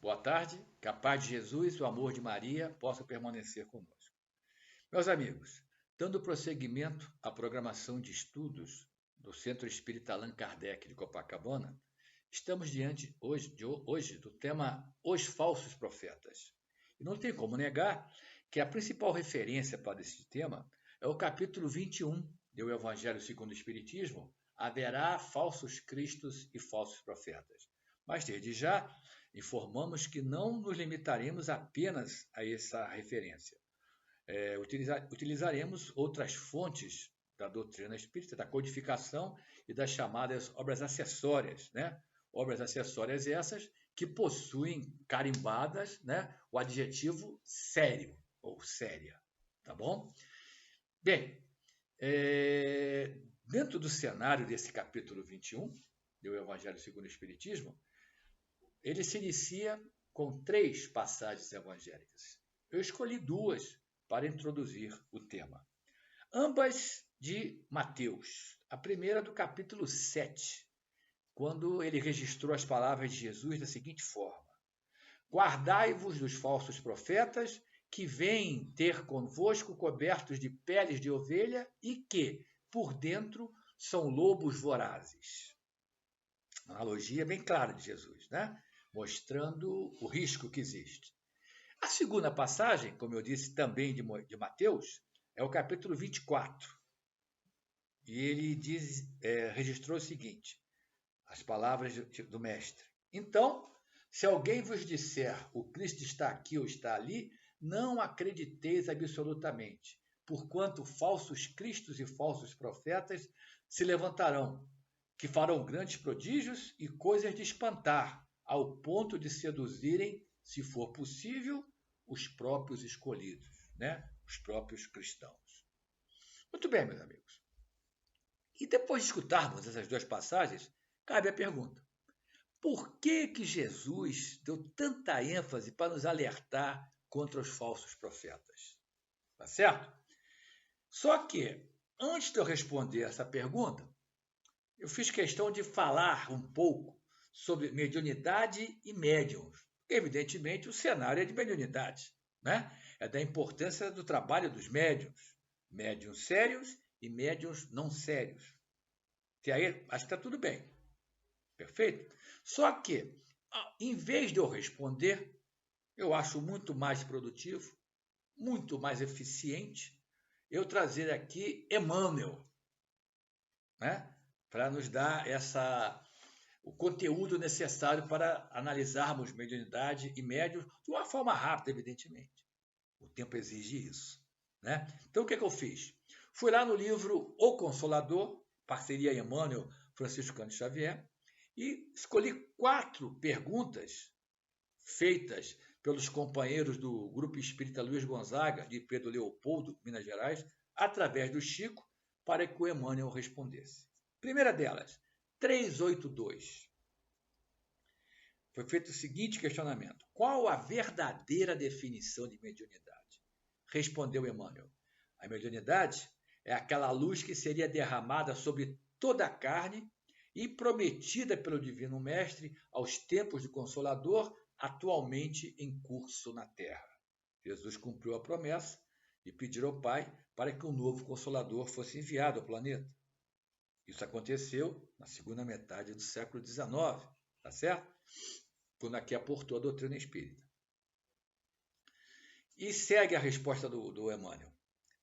Boa tarde, que a paz de Jesus e o amor de Maria possam permanecer conosco. Meus amigos, dando prosseguimento à programação de estudos do Centro Espírita Allan Kardec de Copacabana, estamos diante hoje do tema Os Falsos Profetas. E não tem como negar que a principal referência para esse tema é o capítulo 21 do Evangelho segundo o Espiritismo, Haverá falsos cristos e falsos profetas. Mas, desde já, informamos que não nos limitaremos apenas a essa referência. Utilizaremos outras fontes da doutrina espírita, da codificação e das chamadas obras acessórias, né? Obras acessórias essas que possuem carimbadas, né, o adjetivo sério ou séria, tá bom? Bem, dentro do cenário desse capítulo 21 do Evangelho segundo o Espiritismo, ele se inicia com 3 passagens evangélicas. Eu escolhi 2 para introduzir o tema. Ambas de Mateus. A primeira do capítulo 7, quando ele registrou as palavras de Jesus da seguinte forma: Guardai-vos dos falsos profetas que vêm ter convosco cobertos de peles de ovelha e que, por dentro, são lobos vorazes. Uma analogia bem clara de Jesus, né? Mostrando o risco que existe. A segunda passagem, como eu disse, também de Mateus, é o capítulo 24. E ele registrou o seguinte, as palavras do mestre. Então, se alguém vos disser o Cristo está aqui ou está ali, não acrediteis absolutamente, porquanto falsos cristos e falsos profetas se levantarão, que farão grandes prodígios e coisas de espantar, ao ponto de seduzirem, se for possível, os próprios escolhidos, né? Os próprios cristãos. Muito bem, meus amigos. E depois de escutarmos essas 2 passagens, cabe a pergunta: por que Jesus deu tanta ênfase para nos alertar contra os falsos profetas? Tá certo? Só que, antes de eu responder essa pergunta, eu fiz questão de falar um pouco sobre mediunidade e médiuns. Evidentemente, o cenário é de mediunidade, né? É da importância do trabalho dos médiuns. Médiuns sérios e médiuns não sérios. E aí, acho que está tudo bem. Perfeito? Só que, em vez de eu responder, eu acho muito mais produtivo, muito mais eficiente, eu trazer aqui Emmanuel, né? Para nos dar o conteúdo necessário para analisarmos mediunidade e médiuns de uma forma rápida, evidentemente. O tempo exige isso, né? Então, o que eu fiz? Fui lá no livro O Consolador, parceria Emmanuel, Francisco Cândido Xavier, e escolhi 4 perguntas feitas pelos companheiros do Grupo Espírita Luiz Gonzaga, de Pedro Leopoldo, Minas Gerais, através do Chico, para que o Emmanuel respondesse. Primeira delas, 382. Foi feito o seguinte questionamento: qual a verdadeira definição de mediunidade? Respondeu Emmanuel: a mediunidade é aquela luz que seria derramada sobre toda a carne e prometida pelo Divino Mestre aos tempos do Consolador, atualmente em curso na Terra. Jesus cumpriu a promessa e pediu ao Pai para que um novo Consolador fosse enviado ao planeta. Isso aconteceu na segunda metade do século XIX, tá certo? Quando aqui aportou a doutrina espírita. E segue a resposta do Emmanuel.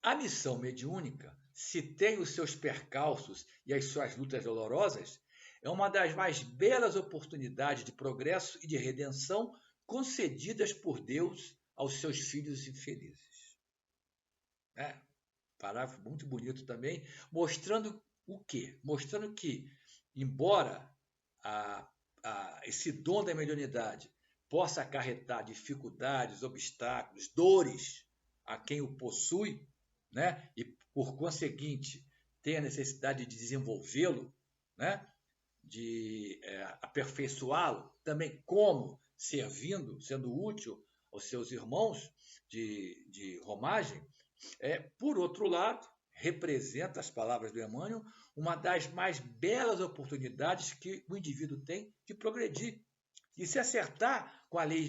A missão mediúnica, se tem os seus percalços e as suas lutas dolorosas, é uma das mais belas oportunidades de progresso e de redenção concedidas por Deus aos seus filhos infelizes. Parágrafo muito bonito também, mostrando o quê? Mostrando que, embora esse dom da mediunidade possa acarretar dificuldades, obstáculos, dores a quem o possui, né? E, por conseguinte, tem a necessidade de desenvolvê-lo, né? De aperfeiçoá-lo, também como servindo, sendo útil aos seus irmãos de romagem, por outro lado, representa, as palavras do Emmanuel, uma das mais belas oportunidades que o indivíduo tem de progredir, e se acertar com a lei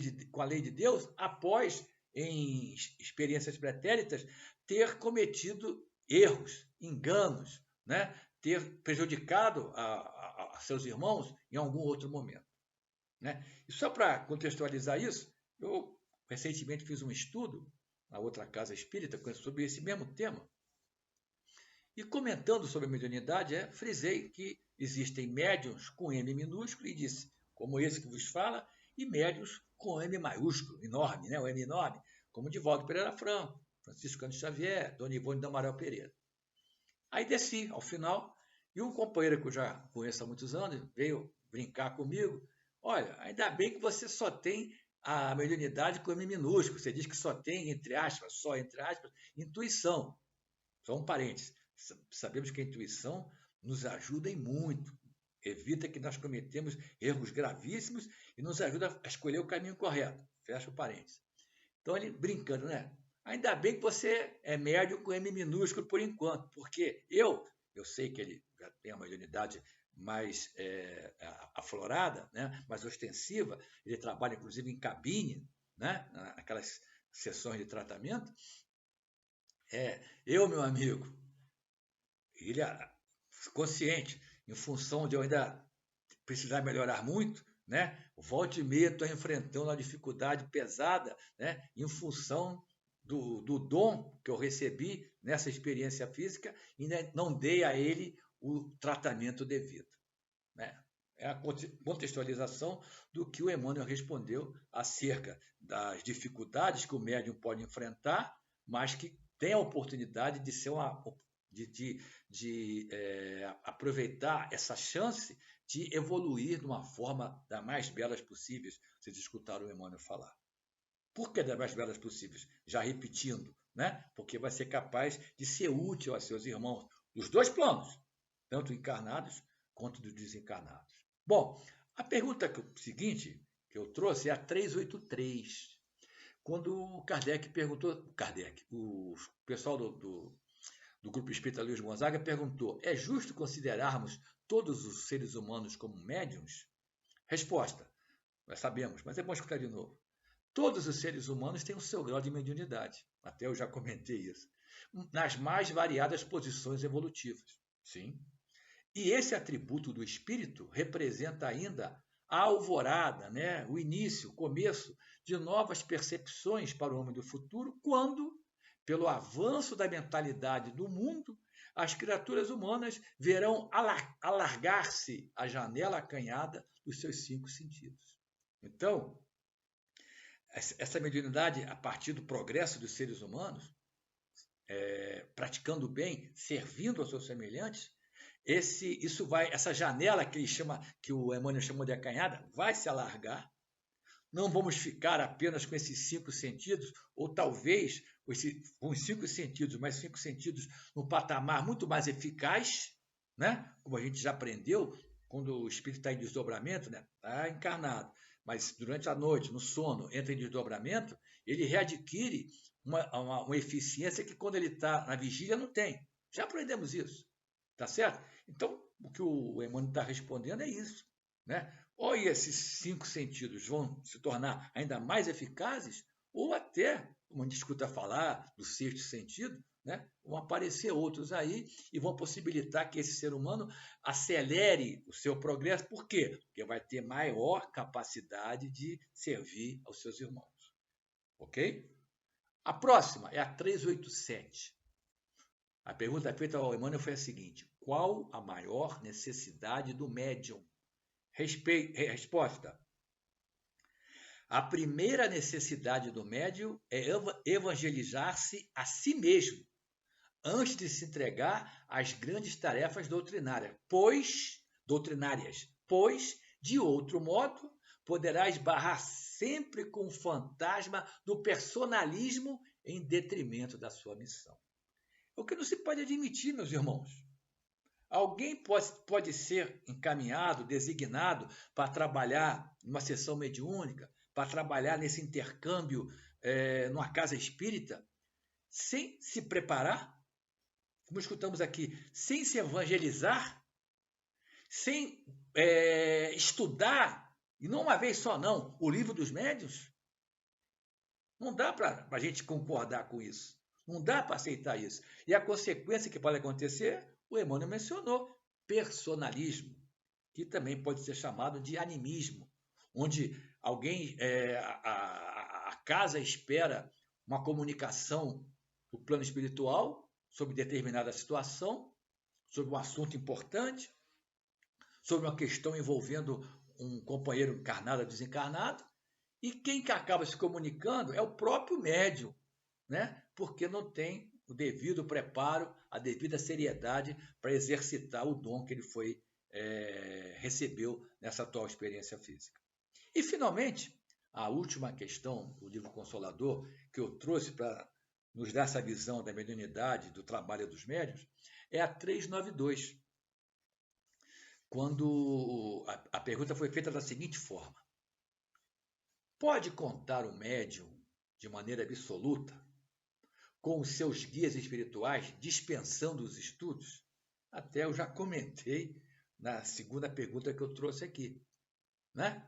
de Deus após, em experiências pretéritas, ter cometido erros, enganos, né? Ter prejudicado a seus irmãos em algum outro momento. Né? E só para contextualizar isso, eu recentemente fiz um estudo na outra casa espírita sobre esse mesmo tema. E comentando sobre a mediunidade, frisei que existem médiuns com M minúsculo, e disse, como esse que vos fala, e médiuns com M maiúsculo, enorme, né? O M enorme, como Divaldo Pereira Franco, Francisco Cândido Xavier, Dona Ivone de Amaral Pereira. Aí desci, ao final, e um companheiro que eu já conheço há muitos anos veio brincar comigo. Olha, ainda bem que você só tem a mediunidade com M minúsculo. Você diz que só tem, entre aspas, intuição. Só um parênteses. Sabemos que a intuição nos ajuda em muito. Evita que nós cometemos erros gravíssimos e nos ajuda a escolher o caminho correto. Fecha o parênteses. Então, ele brincando, né? Ainda bem que você é médium com M minúsculo por enquanto, porque eu sei que ele já tem uma mediunidade mais aflorada, né? Mais ostensiva, ele trabalha inclusive em cabine, né? Naquelas sessões de tratamento. Meu amigo, ele é consciente, em função de eu ainda precisar melhorar muito, né? Volta e meia estou enfrentando uma dificuldade pesada, né? Em função do dom que eu recebi nessa experiência física e não dei a ele o tratamento devido. Né? É a contextualização do que o Emmanuel respondeu acerca das dificuldades que o médium pode enfrentar, mas que tem a oportunidade de ser aproveitar essa chance de evoluir de uma forma das mais belas possíveis. Vocês escutaram o Emmanuel falar. Por que das mais belas possíveis? Já repetindo, né? Porque vai ser capaz de ser útil a seus irmãos, dos dois planos, tanto encarnados quanto dos desencarnados. Bom, a pergunta seguinte que eu trouxe é a 383. Quando o Kardec perguntou, o pessoal do Grupo Espírita Luiz Gonzaga perguntou, é justo considerarmos todos os seres humanos como médiuns? Resposta, nós sabemos, mas é bom escutar de novo. Todos os seres humanos têm o seu grau de mediunidade, até eu já comentei isso, nas mais variadas posições evolutivas. Sim. E esse atributo do espírito representa ainda a alvorada, né? O início, o começo de novas percepções para o homem do futuro, quando, pelo avanço da mentalidade do mundo, as criaturas humanas verão alargar-se a janela acanhada dos seus 5 sentidos. Então, essa mediunidade, a partir do progresso dos seres humanos, praticando o bem, servindo aos seus semelhantes, essa janela que o Emmanuel chamou de acanhada, vai se alargar. Não vamos ficar apenas com esses 5 sentidos, ou talvez com os 5 sentidos, mas 5 sentidos num patamar muito mais eficaz, né? Como a gente já aprendeu, quando o espírito está em desdobramento, né? Está encarnado, mas durante a noite, no sono, entra em desdobramento, ele readquire uma eficiência que quando ele está na vigília não tem. Já aprendemos isso, tá certo? Então, o que o Emmanuel está respondendo é isso, né? Ou esses 5 sentidos vão se tornar ainda mais eficazes, ou até, como a gente escuta falar do 6º sentido, né? Vão aparecer outros aí e vão possibilitar que esse ser humano acelere o seu progresso. Por quê? Porque vai ter maior capacidade de servir aos seus irmãos. Ok? A próxima é a 387. A pergunta feita ao Emmanuel foi a seguinte: qual a maior necessidade do médium? Resposta: a primeira necessidade do médium é evangelizar-se a si mesmo, antes de se entregar às grandes tarefas doutrinárias, pois, de outro modo, poderá esbarrar sempre com o fantasma do personalismo em detrimento da sua missão. O que não se pode admitir, meus irmãos. Alguém pode ser encaminhado, designado para trabalhar numa sessão mediúnica, para trabalhar nesse intercâmbio numa casa espírita, sem se preparar, como escutamos aqui, sem se evangelizar, sem estudar E não uma vez só, não. O Livro dos Médiuns. Não dá para a gente concordar com isso. Não dá para aceitar isso. E a consequência que pode acontecer, o Emmanuel mencionou, personalismo, que também pode ser chamado de animismo, onde alguém, a casa espera uma comunicação do plano espiritual sobre determinada situação, sobre um assunto importante, sobre uma questão envolvendo um companheiro encarnado ou desencarnado, e quem que acaba se comunicando é o próprio médium, né? Porque não tem o devido preparo, a devida seriedade para exercitar o dom que ele recebeu nessa atual experiência física. E, finalmente, a última questão do livro Consolador, que eu trouxe para nos dar essa visão da mediunidade, do trabalho dos médiuns, é a 392, quando a pergunta foi feita da seguinte forma: pode contar o médium de maneira absoluta com os seus guias espirituais dispensando os estudos? Até eu já comentei na segunda pergunta que eu trouxe aqui, né?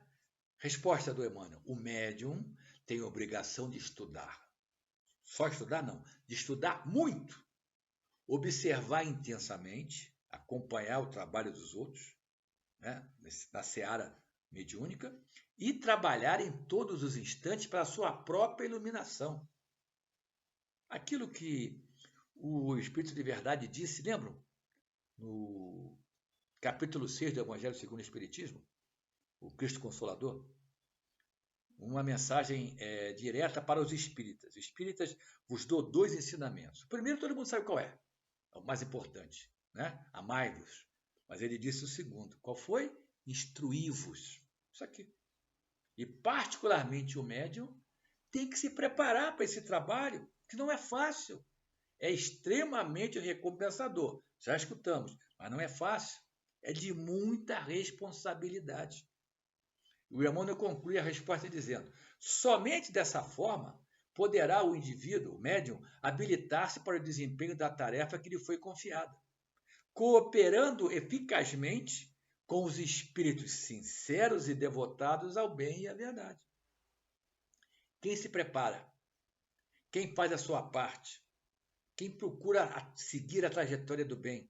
Resposta do Emmanuel: o médium tem obrigação de estudar. Só estudar não, de estudar muito, observar intensamente, acompanhar o trabalho dos outros, né? Na seara mediúnica, e trabalhar em todos os instantes para a sua própria iluminação. Aquilo que o Espírito de Verdade disse, lembram? No capítulo 6 do Evangelho segundo o Espiritismo, o Cristo Consolador, uma mensagem direta para os espíritas. Espíritas, vos dou 2 ensinamentos. O primeiro, todo mundo sabe qual é o mais importante, né? Amai-vos. Mas ele disse o segundo, qual foi? Instruí-vos. Isso aqui. E, particularmente, o médium tem que se preparar para esse trabalho, que não é fácil. É extremamente recompensador. Já escutamos, mas não é fácil. É de muita responsabilidade. O Emmanuel conclui a resposta dizendo: somente dessa forma poderá o indivíduo, o médium, habilitar-se para o desempenho da tarefa que lhe foi confiada, cooperando eficazmente com os espíritos sinceros e devotados ao bem e à verdade. Quem se prepara, quem faz a sua parte, quem procura seguir a trajetória do bem,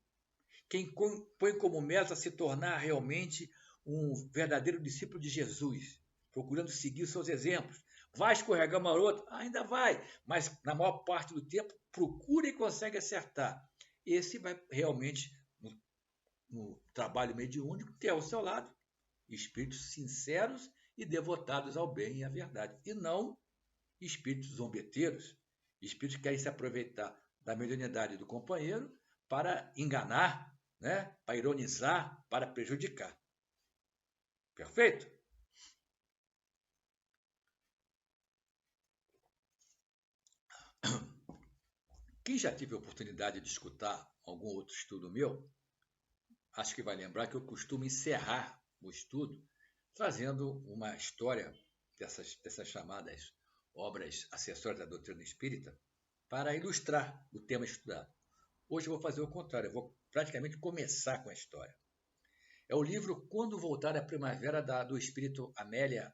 quem põe como meta se tornar realmente um verdadeiro discípulo de Jesus, procurando seguir os seus exemplos. Vai escorregar uma outra? Ainda vai, mas na maior parte do tempo procura e consegue acertar. Esse vai realmente, no trabalho mediúnico, ter ao seu lado espíritos sinceros e devotados ao bem e à verdade, e não espíritos zombeteiros, espíritos que querem se aproveitar da mediunidade do companheiro para enganar, né? Para ironizar, para prejudicar. Perfeito? Quem já teve a oportunidade de escutar algum outro estudo meu, acho que vai lembrar que eu costumo encerrar o estudo trazendo uma história dessas chamadas obras acessórias da doutrina espírita para ilustrar o tema estudado. Hoje eu vou fazer o contrário, eu vou praticamente começar com a história. É o livro Quando Voltar à Primavera, do espírito Amélia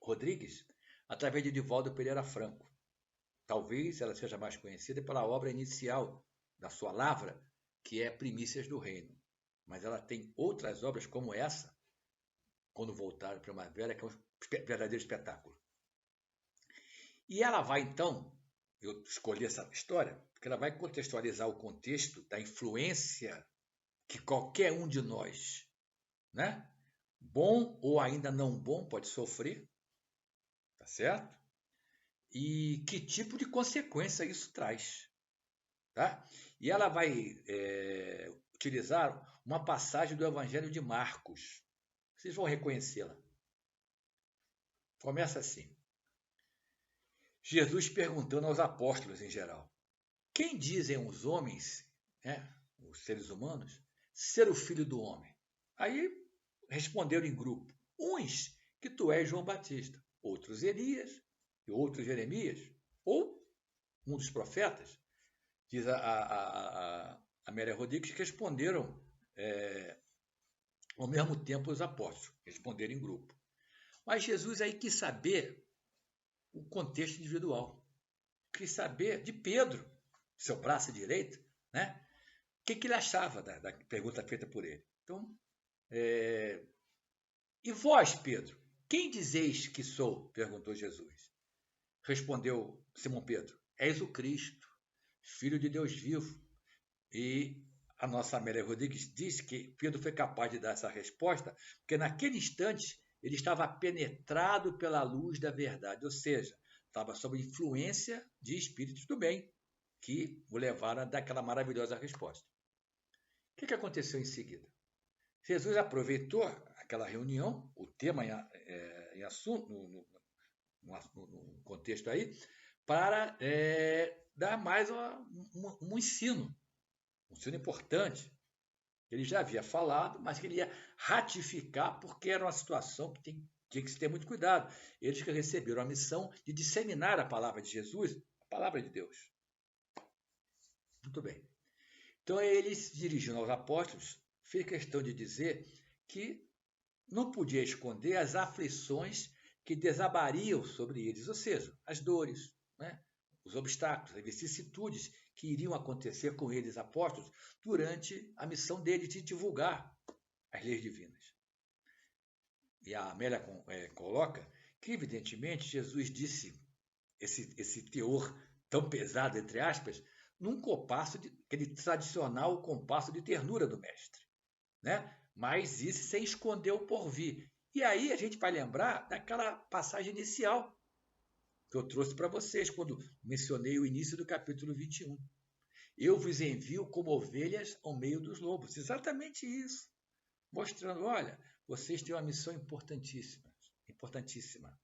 Rodrigues, através de Divaldo Pereira Franco. Talvez ela seja mais conhecida pela obra inicial da sua lavra, que é Primícias do Reino. Mas ela tem outras obras como essa, Quando Voltar à Primavera, que é um verdadeiro espetáculo. E ela vai, então, eu escolhi essa história, porque ela vai contextualizar o contexto da influência que qualquer um de nós, né, bom ou ainda não bom, pode sofrer, tá certo? E que tipo de consequência isso traz, tá? E ela vai utilizar uma passagem do Evangelho de Marcos. Vocês vão reconhecê-la. Começa assim. Jesus perguntando aos apóstolos em geral: quem dizem os homens, né, os seres humanos, ser o filho do homem? Aí responderam em grupo: uns que tu és João Batista, outros Elias, e outros Jeremias, ou um dos profetas. Diz a Amélia Rodrigues que responderam ao mesmo tempo os apóstolos responderam em grupo. Mas Jesus aí quis saber o contexto individual. Quis saber de Pedro, seu braço direito, né? O que ele achava da pergunta feita por ele. Então, e vós, Pedro, quem dizeis que sou? Perguntou Jesus. Respondeu Simão Pedro, és o Cristo, Filho de Deus vivo. E a nossa Amélia Rodrigues diz que Pedro foi capaz de dar essa resposta, porque naquele instante ele estava penetrado pela luz da verdade, ou seja, estava sob influência de espíritos do bem, que o levaram a dar aquela maravilhosa resposta. O que aconteceu em seguida? Jesus aproveitou aquela reunião, o tema em assunto, no contexto aí, para dar mais um ensino importante. Ele já havia falado, mas que ele ia ratificar, porque era uma situação que tinha que se ter muito cuidado. Eles que receberam a missão de disseminar a palavra de Jesus, a palavra de Deus. Muito bem. Então, ele se dirigindo aos apóstolos, fez questão de dizer que não podia esconder as aflições que desabariam sobre eles, ou seja, as dores, né? Os obstáculos, as vicissitudes que iriam acontecer com eles, apóstolos, durante a missão deles de divulgar as leis divinas. E a Amélia coloca que, evidentemente, Jesus disse esse teor tão pesado, entre aspas, num compasso, aquele tradicional compasso de ternura do mestre, né? Mas isso sem esconder o porvir. E aí a gente vai lembrar daquela passagem inicial que eu trouxe para vocês, quando mencionei o início do capítulo 21. Eu vos envio como ovelhas ao meio dos lobos. Exatamente isso. Mostrando, olha, vocês têm uma missão importantíssima. Importantíssima.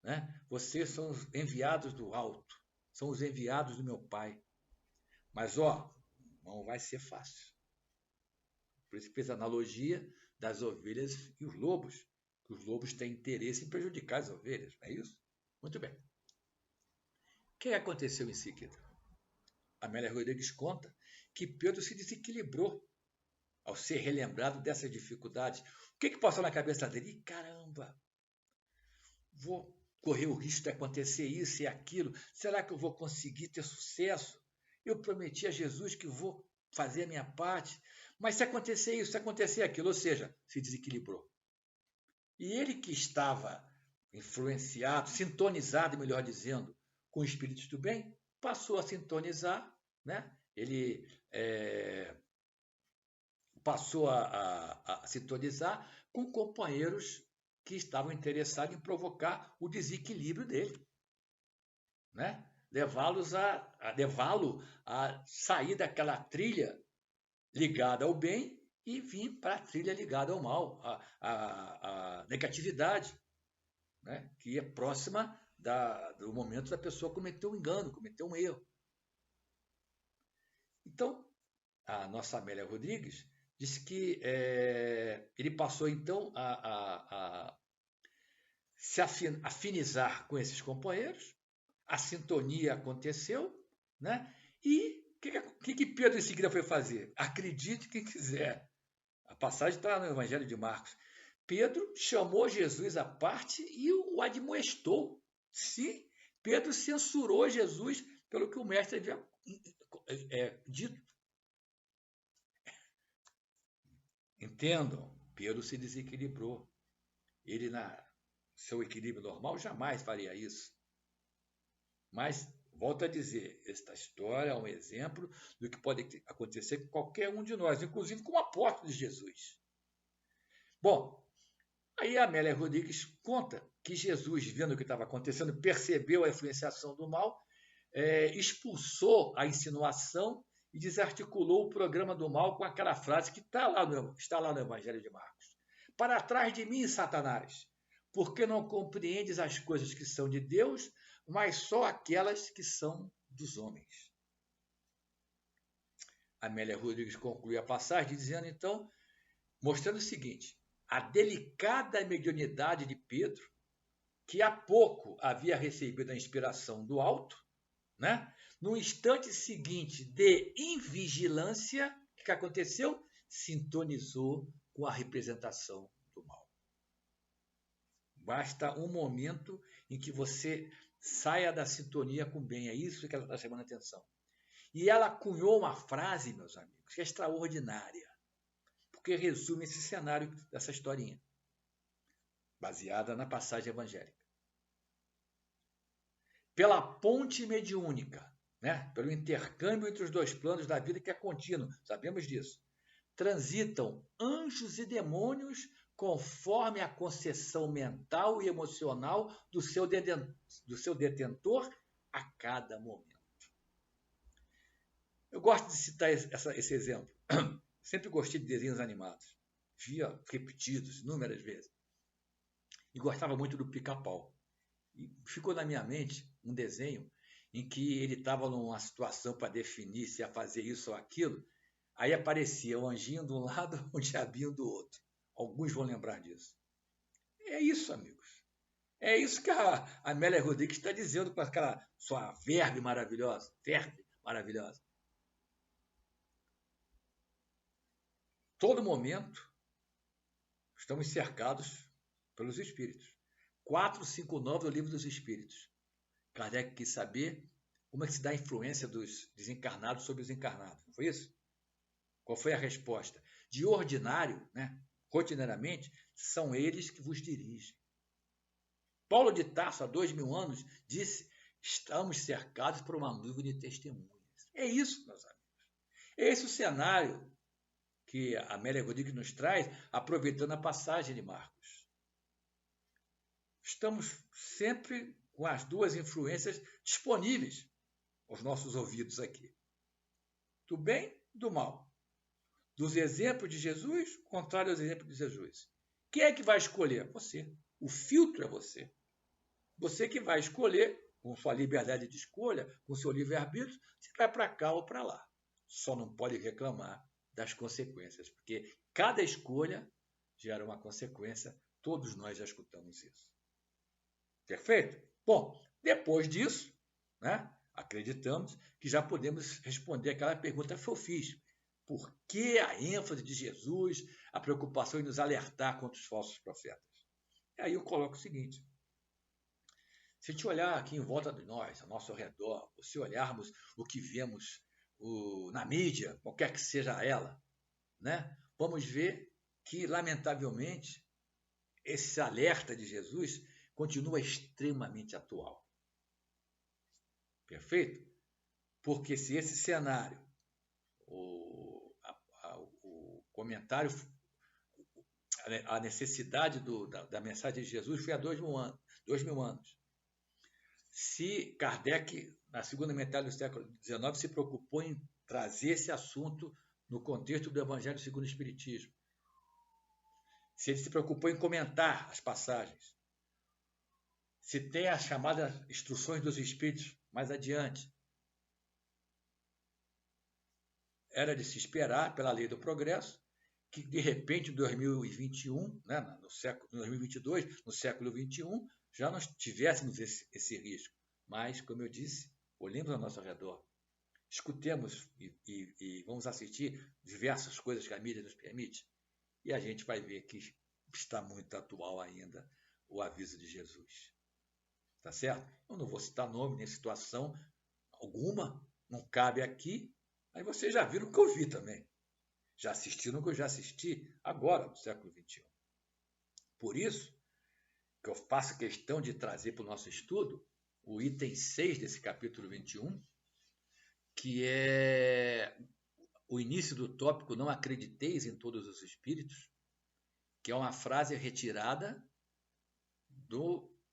Né? Vocês são os enviados do alto. São os enviados do meu Pai. Mas, não vai ser fácil. Por isso que fez a analogia das ovelhas e os lobos. Que os lobos têm interesse em prejudicar as ovelhas. Não é isso? Muito bem. O que aconteceu em seguida? Amélia Rodrigues conta que Pedro se desequilibrou ao ser relembrado dessas dificuldades. O que passou na cabeça dele? Caramba, vou correr o risco de acontecer isso e aquilo. Será que eu vou conseguir ter sucesso? Eu prometi a Jesus que vou fazer a minha parte. Mas se acontecer isso, se acontecer aquilo, ou seja, se desequilibrou. E ele que estava influenciado, sintonizado, melhor dizendo, com espíritos do bem, passou a sintonizar, né? Ele passou a sintonizar com companheiros que estavam interessados em provocar o desequilíbrio dele, né? Levá-lo a sair daquela trilha ligada ao bem e vir para a trilha ligada ao mal, a negatividade, né? Que é próxima do momento da pessoa cometer um engano, cometer um erro. Então, a nossa Amélia Rodrigues disse que ele passou, então, a se afinizar com esses companheiros, a sintonia aconteceu, né? E o que Pedro em seguida foi fazer? Acredite quem quiser. A passagem está no Evangelho de Marcos. Pedro chamou Jesus à parte e o admoestou. Sim, Pedro censurou Jesus pelo que o mestre havia dito. Entendam, Pedro se desequilibrou. Ele, na seu equilíbrio normal, jamais faria isso. Mas, volto a dizer, esta história é um exemplo do que pode acontecer com qualquer um de nós, inclusive com o apóstolo de Jesus. Bom, aí a Amélia Rodrigues conta que Jesus, vendo o que estava acontecendo, percebeu a influenciação do mal, expulsou a insinuação e desarticulou o programa do mal com aquela frase que está lá no Evangelho de Marcos. Para trás de mim, Satanás, porque não compreendes as coisas que são de Deus, mas só aquelas que são dos homens. Amélia Rodrigues conclui a passagem dizendo, então, mostrando o seguinte, a delicada mediunidade de Pedro, que há pouco havia recebido a inspiração do alto, né? No instante seguinte de invigilância, o que aconteceu? Sintonizou com a representação do mal. Basta um momento em que você saia da sintonia com o bem. É isso que ela está chamando a atenção. E ela cunhou uma frase, meus amigos, que é extraordinária, porque resume esse cenário dessa historinha, baseada na passagem evangélica. Pela ponte mediúnica, né? Pelo intercâmbio entre os dois planos da vida que é contínuo, sabemos disso, transitam anjos e demônios conforme a concessão mental e emocional do seu detentor a cada momento. Eu gosto de citar esse exemplo. Sempre gostei de desenhos animados. Via repetidos inúmeras vezes. E gostava muito do Pica-Pau. E ficou na minha mente um desenho em que ele estava numa situação para definir se ia fazer isso ou aquilo. Aí aparecia o anjinho de um lado, o diabinho do outro. Alguns vão lembrar disso. É isso, amigos. É isso que a Amélia Rodrigues está dizendo com aquela sua verve maravilhosa. Todo momento, estamos cercados pelos espíritos. 459 do Livro dos Espíritos. Kardec quis saber como é que se dá a influência dos desencarnados sobre os encarnados. Não foi isso? Qual foi a resposta? De ordinário, né, rotineiramente, são eles que vos dirigem. Paulo de Tarso, há 2000 anos, disse: estamos cercados por uma nuvem de testemunhas. É isso, meus amigos. É esse o cenário que a Amélia Rodrigues nos traz, aproveitando a passagem de Marcos. Estamos sempre com as duas influências disponíveis aos nossos ouvidos aqui. Do bem e do mal. Dos exemplos de Jesus, contrário aos exemplos de Jesus. Quem é que vai escolher? Você. O filtro é você. Você que vai escolher, com sua liberdade de escolha, com seu livre-arbítrio, se vai para cá ou para lá. Só não pode reclamar das consequências, porque cada escolha gera uma consequência. Todos nós já escutamos isso. Perfeito? Bom, depois disso, né, acreditamos que já podemos responder aquela pergunta que eu fiz. Por que a ênfase de Jesus, a preocupação em nos alertar contra os falsos profetas? E aí eu coloco o seguinte. Se a gente olhar aqui em volta de nós, ao nosso redor, ou se olharmos o que vemos na mídia, qualquer que seja ela, né, vamos ver que, lamentavelmente, esse alerta de Jesus continua extremamente atual. Perfeito? Porque se esse cenário, o comentário, a necessidade da mensagem de Jesus foi há 2000 anos. Se Kardec, na segunda metade do século XIX, se preocupou em trazer esse assunto no contexto do Evangelho segundo o Espiritismo, se ele se preocupou em comentar as passagens, se tem as chamadas instruções dos Espíritos mais adiante, era de se esperar, pela lei do progresso, que de repente em 2021, né, no século 2022, no século XXI, já nós tivéssemos esse risco. Mas, como eu disse, olhemos ao nosso redor, escutemos e vamos assistir diversas coisas que a mídia nos permite, e a gente vai ver que está muito atual ainda o aviso de Jesus. Tá certo? Eu não vou citar nome nem situação alguma, não cabe aqui, aí vocês já viram o que eu vi também. Já assistiram o que eu já assisti agora, no século XXI. Por isso, que eu faço questão de trazer para o nosso estudo o item 6 desse capítulo 21, que é o início do tópico Não acrediteis em todos os espíritos, que é uma frase retirada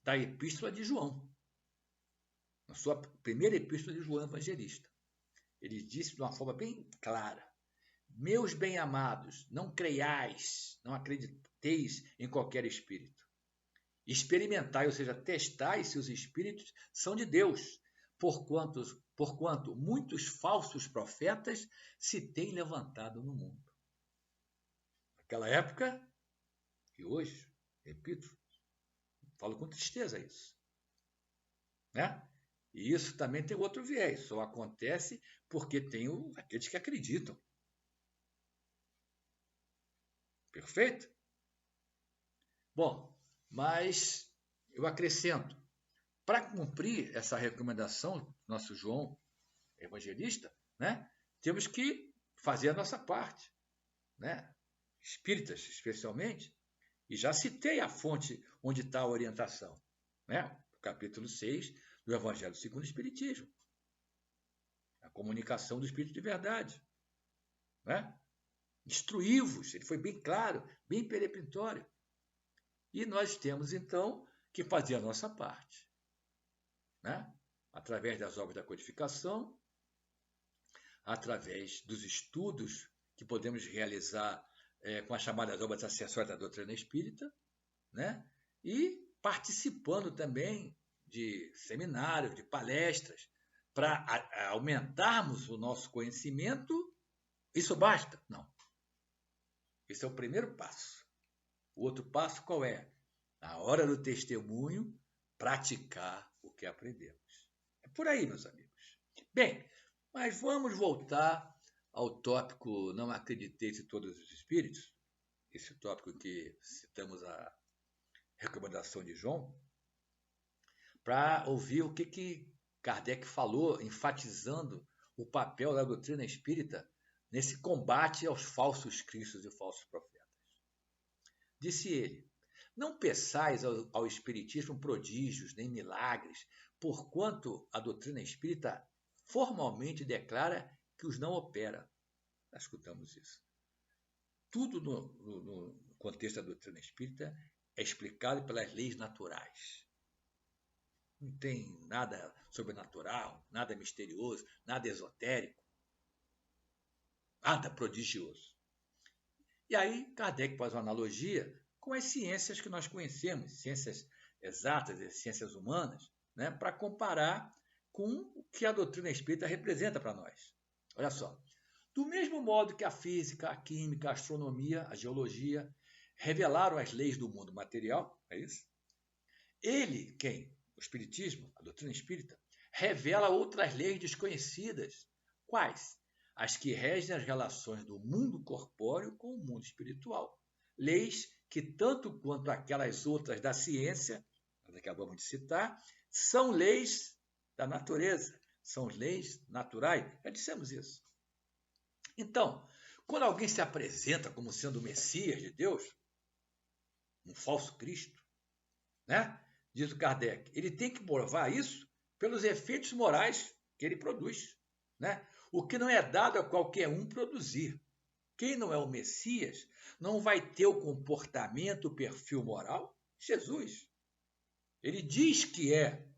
da epístola de João, na sua primeira epístola de João Evangelista. Ele disse de uma forma bem clara: meus bem-amados, não creiais, não acrediteis em qualquer espírito. Experimentai, ou seja, testai se os espíritos são de Deus, porquanto muitos falsos profetas se têm levantado no mundo. Naquela época e hoje, repito, falo com tristeza isso. Né? E isso também tem outro viés, só acontece porque tem aqueles que acreditam. Perfeito? Bom, mas eu acrescento, para cumprir essa recomendação, nosso João evangelista, né, temos que fazer a nossa parte, né? Espíritas, especialmente, e já citei a fonte onde está a orientação, né? Capítulo 6 do Evangelho segundo o Espiritismo. A comunicação do Espírito de verdade, né? Instruí-vos, ele foi bem claro, bem peremptório. E nós temos, então, que fazer a nossa parte, né? Através das obras da codificação, através dos estudos que podemos realizar com as chamadas obras acessórias da doutrina espírita, né? E participando também de seminários, de palestras, para aumentarmos o nosso conhecimento. Isso basta? Não. Esse é o primeiro passo. O outro passo qual é? Na hora do testemunho, praticar o que aprendemos. É por aí, meus amigos. Bem, mas vamos voltar ao tópico Não Acrediteis em Todos os Espíritos, esse tópico em que citamos a recomendação de João, para ouvir o que Kardec falou, enfatizando o papel da doutrina espírita nesse combate aos falsos cristos e falsos profetas. Disse ele: não peçais ao Espiritismo prodígios nem milagres, porquanto a doutrina espírita formalmente declara que os não opera. Nós escutamos isso. Tudo no contexto da doutrina espírita é explicado pelas leis naturais. Não tem nada sobrenatural, nada misterioso, nada esotérico, nada prodigioso. E aí Kardec faz uma analogia com as ciências que nós conhecemos, ciências exatas e ciências humanas, né, para comparar com o que a doutrina espírita representa para nós. Olha só, do mesmo modo que a física, a química, a astronomia, a geologia revelaram as leis do mundo material, é isso? Ele, quem? O Espiritismo, a doutrina espírita, revela outras leis desconhecidas. Quais? As que regem as relações do mundo corpóreo com o mundo espiritual. Leis que, tanto quanto aquelas outras da ciência, nós acabamos de citar, são leis da natureza, são leis naturais. Já dissemos isso. Então, quando alguém se apresenta como sendo o Messias de Deus, um falso Cristo, né? Diz o Kardec, ele tem que provar isso pelos efeitos morais que ele produz, né? O que não é dado a qualquer um produzir. Quem não é o Messias não vai ter o comportamento, o perfil moral. Jesus, ele diz que é,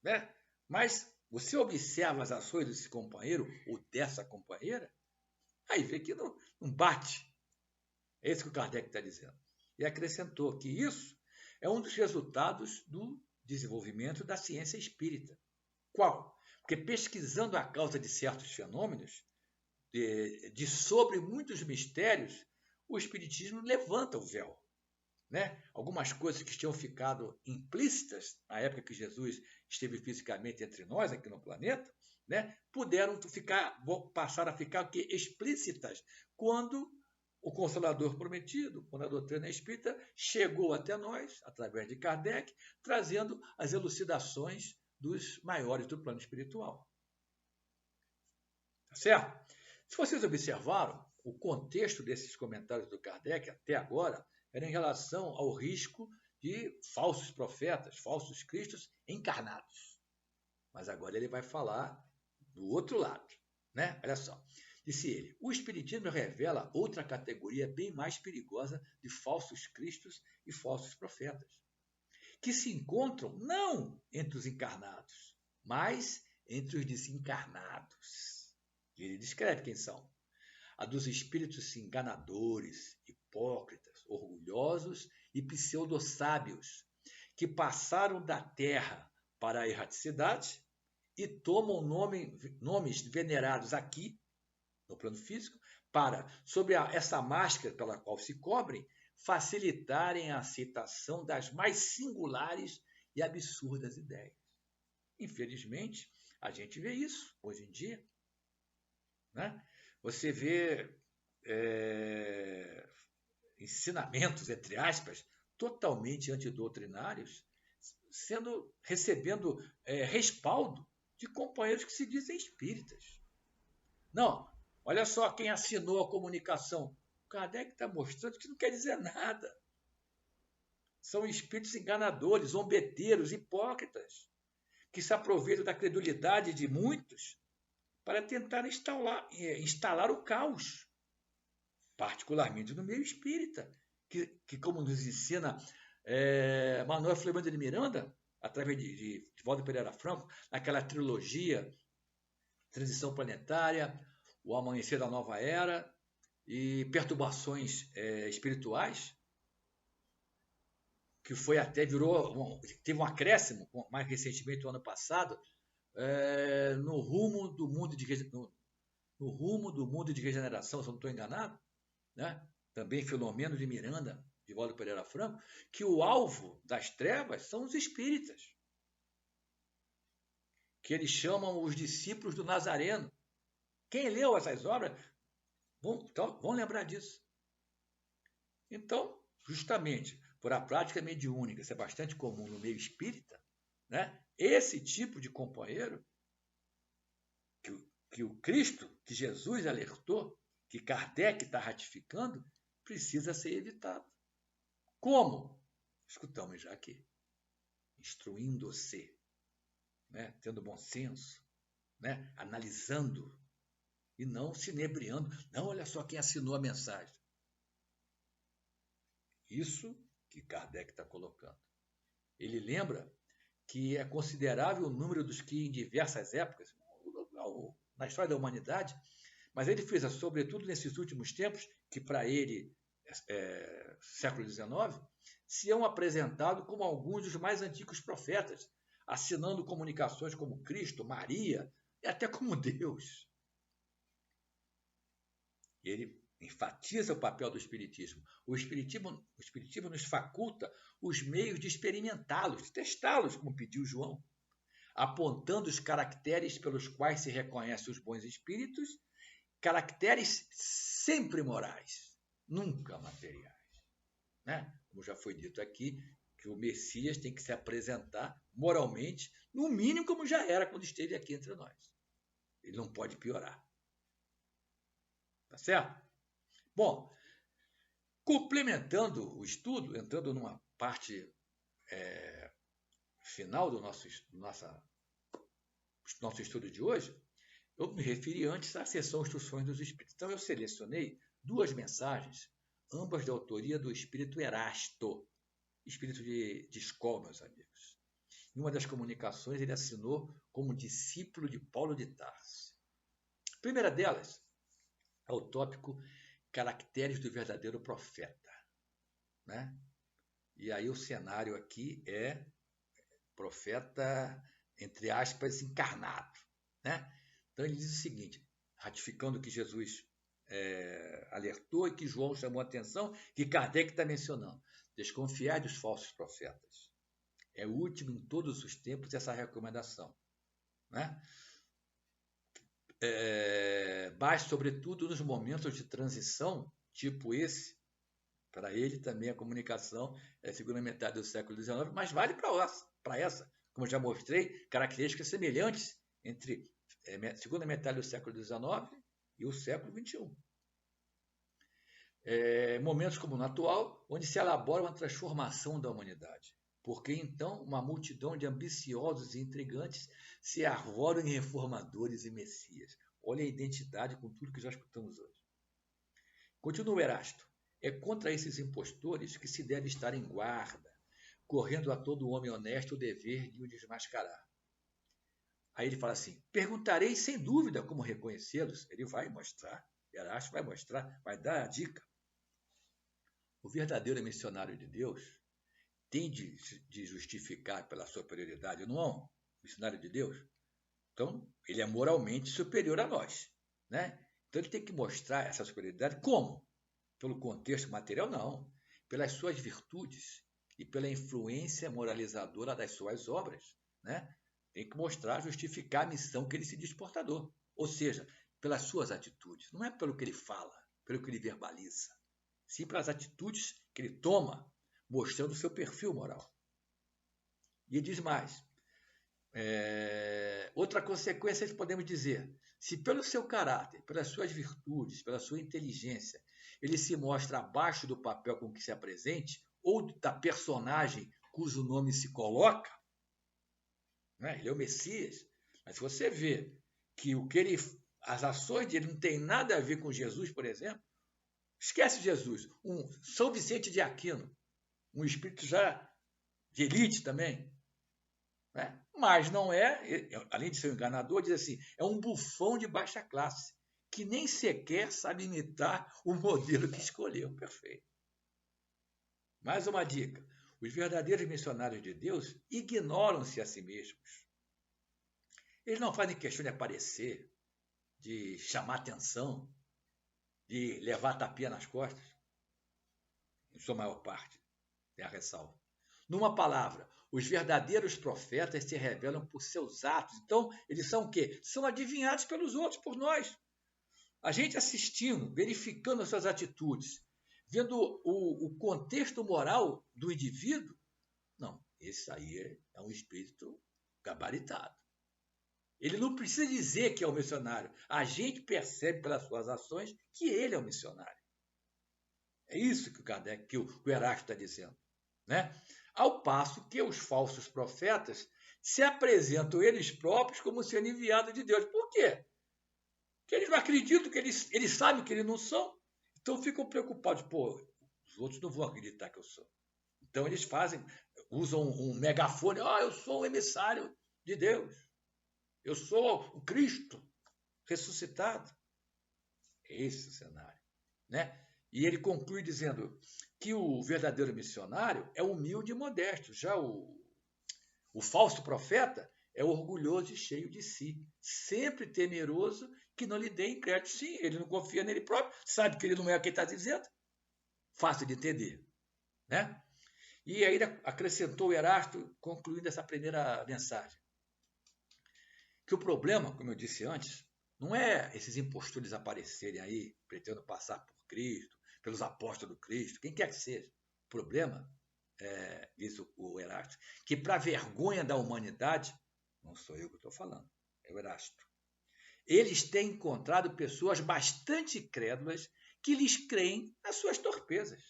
né? Mas você observa as ações desse companheiro ou dessa companheira, aí vê que não bate. É isso que o Kardec está dizendo. E acrescentou que isso é um dos resultados do desenvolvimento da ciência espírita. Qual? Porque pesquisando a causa de certos fenômenos, de sobre muitos mistérios, o espiritismo levanta o véu, né? Algumas coisas que tinham ficado implícitas na época que Jesus esteve fisicamente entre nós aqui no planeta, né? Passar a ficar explícitas quando o Consolador Prometido, quando a doutrina espírita chegou até nós, através de Kardec, trazendo as elucidações dos maiores do plano espiritual. Tá certo? Se vocês observaram, o contexto desses comentários do Kardec até agora era em relação ao risco de falsos profetas, falsos cristos encarnados. Mas agora ele vai falar do outro lado, né? Olha só. Disse ele, o Espiritismo revela outra categoria bem mais perigosa de falsos cristos e falsos profetas, que se encontram não entre os encarnados, mas entre os desencarnados. E ele descreve quem são. A dos espíritos enganadores, hipócritas, orgulhosos e pseudo-sábios, que passaram da terra para a erraticidade e tomam nomes venerados aqui, no plano físico, para, sob essa máscara pela qual se cobrem, facilitarem a aceitação das mais singulares e absurdas ideias. Infelizmente, a gente vê isso hoje em dia, né? Você vê ensinamentos, entre aspas, totalmente antidoutrinários, recebendo respaldo de companheiros que se dizem espíritas. Não, olha só quem assinou a comunicação. O Kardec está mostrando que não quer dizer nada. São espíritos enganadores, zombeteiros, hipócritas, que se aproveitam da credulidade de muitos para tentar instalar o caos, particularmente no meio espírita, que como nos ensina Manuel Filomeno de Miranda, através de Divaldo Pereira Franco, naquela trilogia Transição Planetária, O Amanhecer da Nova Era e Perturbações Espirituais, que foi até teve um acréscimo mais recentemente no ano passado, no rumo do mundo de regeneração, se eu não estou enganado, né? Também Filomeno de Miranda, Divaldo Pereira Franco, que o alvo das trevas são os espíritas, que eles chamam os discípulos do Nazareno. Quem leu essas obras vão lembrar disso. Então, justamente por a prática mediúnica ser bastante comum no meio espírita, né, esse tipo de companheiro que o Cristo, que Jesus alertou, que Kardec está ratificando, precisa ser evitado. Como? Escutamos já aqui. Instruindo-se, né, tendo bom senso, né, analisando e não se inebriando. Não, olha só quem assinou a mensagem. Isso que Kardec está colocando. Ele lembra que é considerável o número dos que em diversas épocas, na história da humanidade, mas ele fez, sobretudo nesses últimos tempos, que para ele, século XIX, se hão apresentado como alguns dos mais antigos profetas, assinando comunicações como Cristo, Maria e até como Deus. Ele enfatiza o papel do Espiritismo. O Espiritismo nos faculta os meios de experimentá-los, de testá-los, como pediu João, apontando os caracteres pelos quais se reconhecem os bons espíritos, caracteres sempre morais, nunca materiais. Né? Como já foi dito aqui, que o Messias tem que se apresentar moralmente, no mínimo como já era quando esteve aqui entre nós. Ele não pode piorar. Tá certo? Bom, complementando o estudo, entrando numa parte final do nosso estudo de hoje, eu me referi antes à sessão Instruções dos Espíritos. Então, eu selecionei 2 mensagens, ambas de autoria do espírito Erasto, espírito de escola, meus amigos. Em uma das comunicações, ele assinou como discípulo de Paulo de Tarso. A primeira delas é o tópico Caracteres do verdadeiro profeta, né? E aí o cenário aqui é profeta, entre aspas, encarnado, né? Então ele diz o seguinte, ratificando que Jesus alertou e que João chamou a atenção, que Kardec está mencionando. Desconfiar dos falsos profetas. É útil em todos os tempos essa recomendação, né? Mas, sobretudo, nos momentos de transição, tipo esse, para ele também a comunicação é a segunda metade do século XIX, mas vale para essa, como eu já mostrei, características semelhantes entre a segunda metade do século XIX e o século XXI. Momentos como no atual, onde se elabora uma transformação da humanidade, porque então uma multidão de ambiciosos e intrigantes se arvoram em reformadores e messias. Olha a identidade com tudo que já escutamos hoje. Continua o Erasto. É contra esses impostores que se deve estar em guarda, correndo a todo homem honesto o dever de o desmascarar. Aí ele fala assim, perguntarei sem dúvida como reconhecê-los. Ele vai mostrar, Erasto vai mostrar, vai dar a dica. O verdadeiro missionário de Deus tem de justificar pela superioridade, não é um missionário de Deus? Então, ele é moralmente superior a nós, né? Então, ele tem que mostrar essa superioridade como? Pelo contexto material, não. Pelas suas virtudes e pela influência moralizadora das suas obras, né? Tem que mostrar, justificar a missão que ele se diz portador. Ou seja, pelas suas atitudes. Não é pelo que ele fala, pelo que ele verbaliza. sim pelas atitudes que ele toma, mostrando o seu perfil moral. E diz mais, outra consequência podemos dizer, se pelo seu caráter, pelas suas virtudes, pela sua inteligência, ele se mostra abaixo do papel com que se apresente, ou da personagem cujo nome se coloca, né? Ele é o Messias, mas se você vê que as ações dele não têm nada a ver com Jesus, por exemplo, esquece Jesus, um São Vicente de Aquino, um espírito já de elite também, né? Mas não é, além de ser um enganador, diz assim, é um bufão de baixa classe, que nem sequer sabe imitar o modelo que escolheu. Perfeito. Mais uma dica. Os verdadeiros missionários de Deus ignoram-se a si mesmos. Eles não fazem questão de aparecer, de chamar atenção, de levar tapinha nas costas. Em sua maior parte, tem a ressalva. Numa palavra, os verdadeiros profetas se revelam por seus atos. Então, eles são o quê? São adivinhados pelos outros, por nós. A gente assistindo, verificando as suas atitudes, vendo o contexto moral do indivíduo, não, esse aí é um espírito gabaritado. Ele não precisa dizer que é um missionário. A gente percebe pelas suas ações que ele é um missionário. É isso que o Erasto está dizendo, né? Ao passo que os falsos profetas se apresentam eles próprios como sendo enviados de Deus. Por quê? Porque eles não acreditam, que eles sabem que eles não são. Então ficam preocupados. Pô, os outros não vão acreditar que eu sou. Então eles usam um megafone. Eu sou o emissário de Deus. Eu sou o Cristo ressuscitado. Esse é o cenário, né? E ele conclui dizendo que o verdadeiro missionário é humilde e modesto. Já o falso profeta é orgulhoso e cheio de si, sempre temeroso que não lhe deem crédito. Sim, ele não confia nele próprio, sabe que ele não é quem está dizendo. Fácil de entender, né? E aí acrescentou Erasto, concluindo essa primeira mensagem, que o problema, como eu disse antes, não é esses impostores aparecerem aí, pretendendo passar por Cristo, pelos apóstolos do Cristo, quem quer que seja. O problema, diz o Erasto, que para vergonha da humanidade, não sou eu que estou falando, é o Erasto, eles têm encontrado pessoas bastante crédulas que lhes creem nas suas torpezas.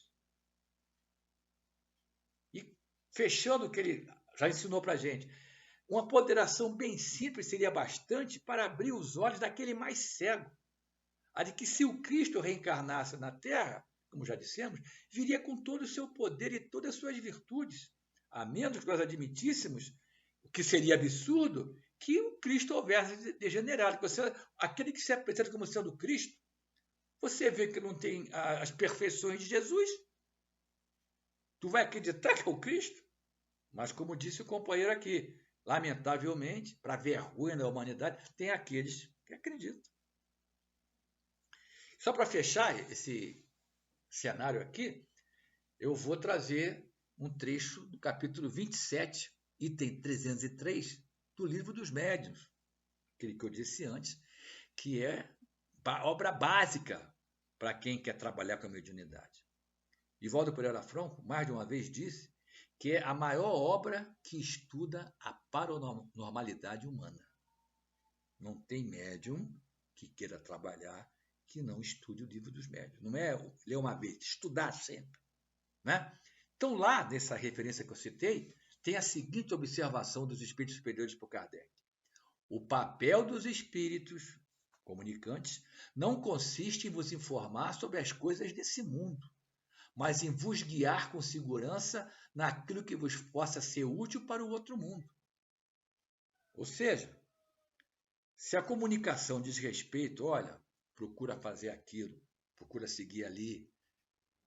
E fechando o que ele já ensinou para a gente, uma ponderação bem simples seria bastante para abrir os olhos daquele mais cego, a de que se o Cristo reencarnasse na Terra, como já dissemos, viria com todo o seu poder e todas as suas virtudes, a menos que nós admitíssemos, o que seria absurdo, que o Cristo houvesse degenerado. Aquele que se apresenta como sendo Cristo, você vê que não tem as perfeições de Jesus, tu vai acreditar que é o Cristo? Mas como disse o companheiro aqui, lamentavelmente, para a vergonha da humanidade, tem aqueles que acreditam. Só para fechar esse cenário aqui, eu vou trazer um trecho do capítulo 27, item 303, do Livro dos Médiuns, aquele que eu disse antes, que é obra básica para quem quer trabalhar com a mediunidade. Divaldo Pereira Franco, mais de uma vez, disse que é a maior obra que estuda a paranormalidade humana. Não tem médium que queira trabalhar que não estude o Livro dos Médiuns. Não é ler uma vez, estudar sempre, né? Então, lá, nessa referência que eu citei, tem a seguinte observação dos espíritos superiores por Kardec. O papel dos espíritos comunicantes não consiste em vos informar sobre as coisas desse mundo, mas em vos guiar com segurança naquilo que vos possa ser útil para o outro mundo. Ou seja, se a comunicação diz respeito, olha, procura fazer aquilo, procura seguir ali,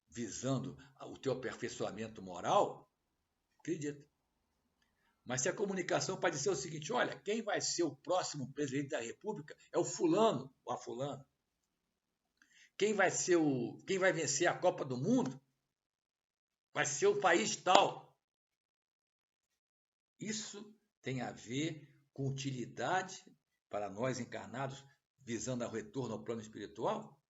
visando o teu aperfeiçoamento moral, acredita. Mas se a comunicação pode ser o seguinte, olha, quem vai ser o próximo presidente da República é o fulano ou a fulana. Quem vai vencer a Copa do Mundo vai ser o país tal. Isso tem a ver com utilidade para nós encarnados, visando o retorno ao plano espiritual?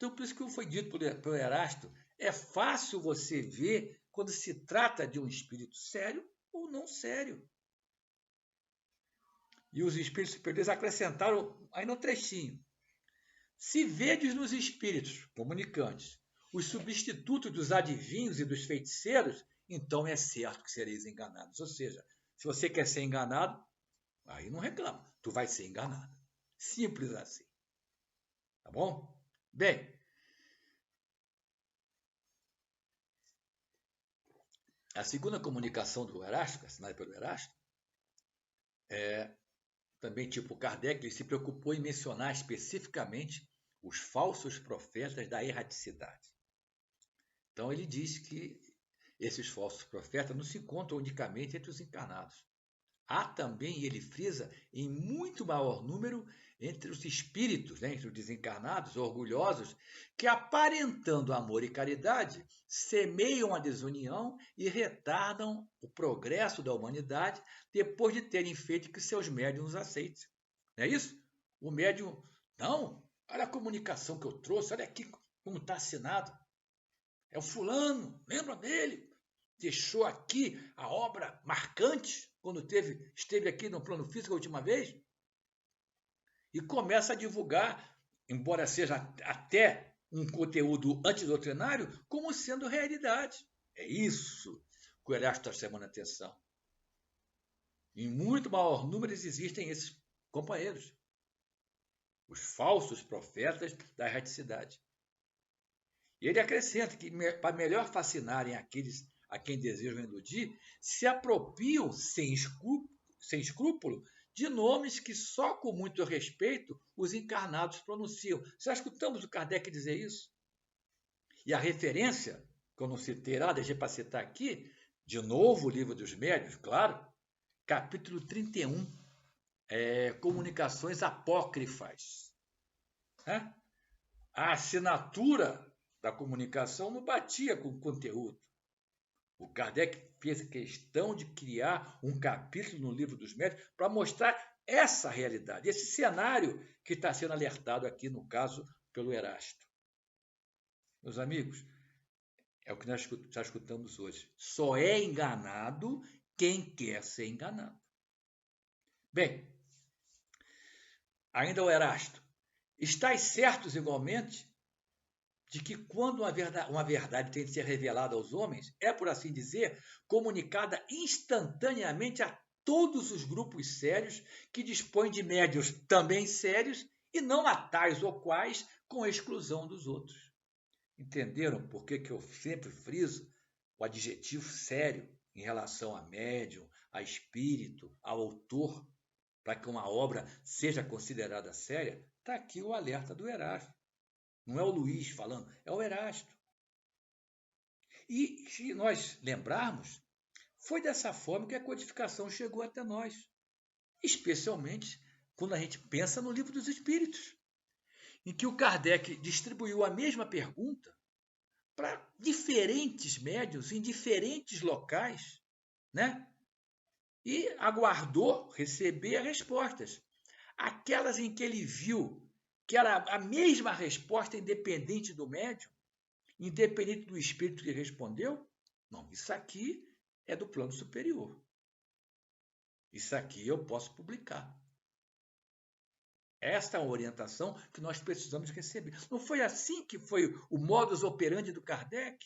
Então, por isso que foi dito pelo Erasto, é fácil você ver quando se trata de um espírito sério ou não sério. E os espíritos superiores acrescentaram aí no trechinho. Se vedes nos espíritos comunicantes os substitutos dos adivinhos e dos feiticeiros, então é certo que sereis enganados. Ou seja, se você quer ser enganado, aí não reclama, tu vai ser enganado. Simples assim. Tá bom? Bem, a segunda comunicação do Erasto, assinada pelo Erasto, também tipo Kardec, ele se preocupou em mencionar especificamente os falsos profetas da erraticidade. Então ele diz que esses falsos profetas não se encontram unicamente entre os encarnados. Há também, ele frisa, em muito maior número entre os espíritos, entre os desencarnados, orgulhosos, que aparentando amor e caridade, semeiam a desunião e retardam o progresso da humanidade depois de terem feito que seus médiuns aceitem. Não é isso? O médium, não, olha a comunicação que eu trouxe, olha aqui como está assinado. É o fulano, lembra dele? Deixou aqui a obra marcante quando esteve aqui no plano físico a última vez. E começa a divulgar, embora seja até um conteúdo antidoutrinário, como sendo realidade. É isso que o Erasto está chamando a atenção. Em muito maior número existem esses companheiros, os falsos profetas da erraticidade. E ele acrescenta que, para melhor fascinarem aqueles a quem desejam iludir, se apropriam sem escrúpulo de nomes que só com muito respeito os encarnados pronunciam. Já escutamos o Kardec dizer isso? E a referência, que eu não citei lá, deixei para citar aqui, de novo o Livro dos Médiuns, claro, capítulo 31, Comunicações Apócrifas. A assinatura da comunicação não batia com o conteúdo. O Kardec fez questão de criar um capítulo no Livro dos Médiuns para mostrar essa realidade, esse cenário que está sendo alertado aqui, no caso, pelo Erasto. Meus amigos, é o que nós já escutamos hoje. Só é enganado quem quer ser enganado. Bem, ainda o Erasto. Estais certos, igualmente, de que quando uma verdade tem de ser revelada aos homens, é, por assim dizer, comunicada instantaneamente a todos os grupos sérios que dispõem de médiuns também sérios e não a tais ou quais com exclusão dos outros. Entenderam por que eu sempre friso o adjetivo sério em relação a médium, a espírito, ao autor, para que uma obra seja considerada séria? Está aqui o alerta do Erasto. Não é o Luiz falando, é o Erasto. E, se nós lembrarmos, foi dessa forma que a codificação chegou até nós. Especialmente quando a gente pensa no Livro dos Espíritos, em que o Kardec distribuiu a mesma pergunta para diferentes médiuns em diferentes locais, né? E aguardou receber respostas. Aquelas em que ele viu que era a mesma resposta independente do médium, independente do espírito que respondeu, não, isso aqui é do plano superior. Isso aqui eu posso publicar. Esta é a orientação que nós precisamos receber. Não foi assim que foi o modus operandi do Kardec?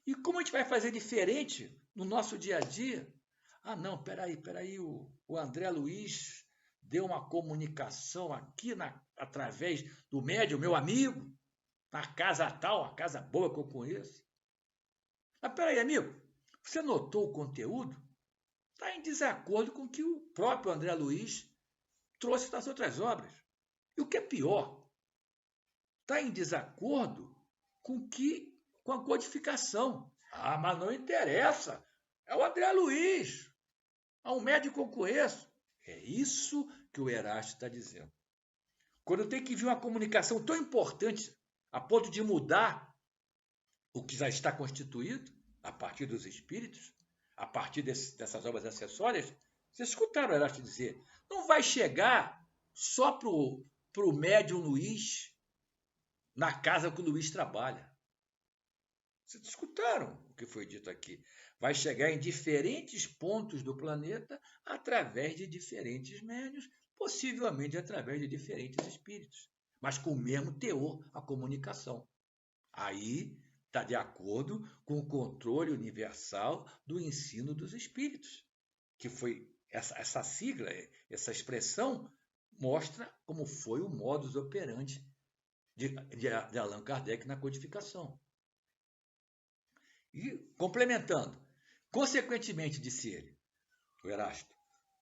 E como a gente vai fazer diferente no nosso dia a dia? Ah, não, peraí, o André Luiz deu uma comunicação aqui através do médium, meu amigo, na casa tal, a casa boa que eu conheço. Mas peraí, amigo, você notou o conteúdo? Está em desacordo com o que o próprio André Luiz trouxe das outras obras. E o que é pior, está em desacordo com a codificação. Ah, mas não interessa. É o André Luiz. É um médium que eu conheço. É isso que o Erasto está dizendo. Quando tem que vir uma comunicação tão importante a ponto de mudar o que já está constituído, a partir dos espíritos, a partir dessas obras acessórias, vocês escutaram o Erasto dizer, não vai chegar só para o médium Luiz, na casa que o Luiz trabalha. Vocês escutaram o que foi dito aqui. Vai chegar em diferentes pontos do planeta através de diferentes médiuns, possivelmente através de diferentes espíritos, mas com o mesmo teor, a comunicação. Aí está de acordo com o controle universal do ensino dos espíritos, que foi essa sigla, essa expressão, mostra como foi o modus operandi de Allan Kardec na codificação. E, complementando, consequentemente, disse ele, o Erasto,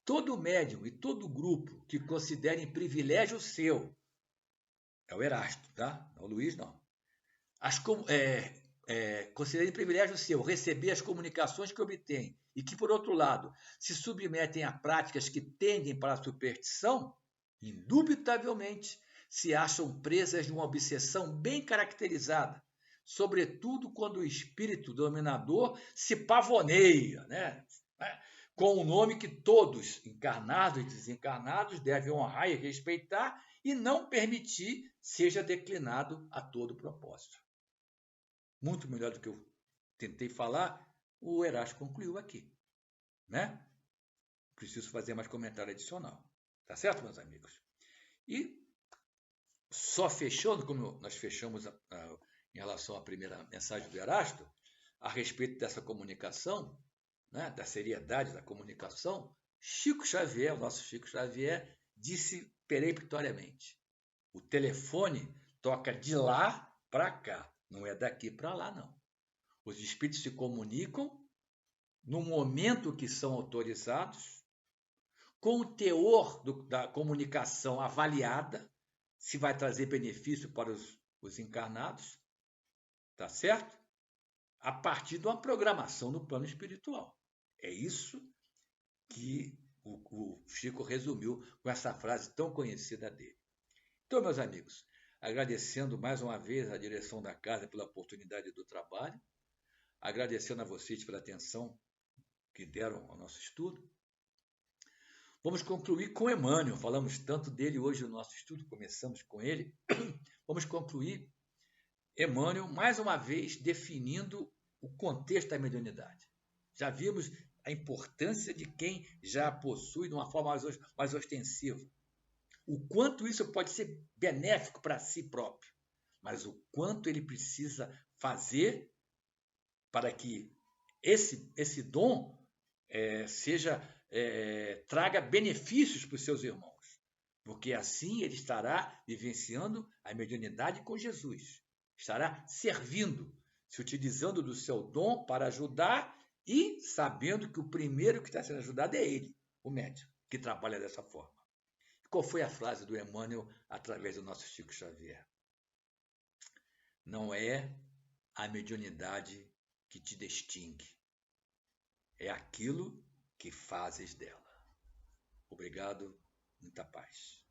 todo médium e todo grupo que considerem privilégio seu, é o Erasto, tá? Não o Luiz, não. Considerem privilégio seu receber as comunicações que obtém e que, por outro lado, se submetem a práticas que tendem para a superstição, indubitavelmente se acham presas de uma obsessão bem caracterizada, sobretudo quando o espírito dominador se pavoneia, né? Com um nome que todos, encarnados e desencarnados, devem honrar e respeitar e não permitir seja declinado a todo propósito. Muito melhor do que eu tentei falar, o Erasto concluiu aqui, né? Preciso fazer mais comentário adicional. Tá certo, meus amigos? E só fechando, como nós fechamos em relação à primeira mensagem do Erasto, a respeito dessa comunicação, né, da seriedade da comunicação, Chico Xavier, o nosso Chico Xavier, disse peremptoriamente: o telefone toca de lá para cá, não é daqui para lá, não. Os espíritos se comunicam no momento que são autorizados, com o teor da comunicação avaliada, se vai trazer benefício para os encarnados, tá certo? A partir de uma programação no plano espiritual. É isso que o Chico resumiu com essa frase tão conhecida dele. Então, meus amigos, agradecendo mais uma vez a direção da casa pela oportunidade do trabalho, agradecendo a vocês pela atenção que deram ao nosso estudo. Vamos concluir com Emmanuel. Falamos tanto dele hoje no nosso estudo, começamos com ele. Vamos concluir Emmanuel, mais uma vez, definindo o contexto da mediunidade. Já vimos a importância de quem já possui de uma forma mais ostensiva. O quanto isso pode ser benéfico para si próprio, mas o quanto ele precisa fazer para que esse dom traga benefícios para os seus irmãos, porque assim ele estará vivenciando a mediunidade com Jesus, estará servindo, se utilizando do seu dom para ajudar e sabendo que o primeiro que está sendo ajudado é ele, o médium, que trabalha dessa forma. Qual foi a frase do Emmanuel através do nosso Chico Xavier? Não é a mediunidade que te distingue, é aquilo que fazes dela. Obrigado, muita paz.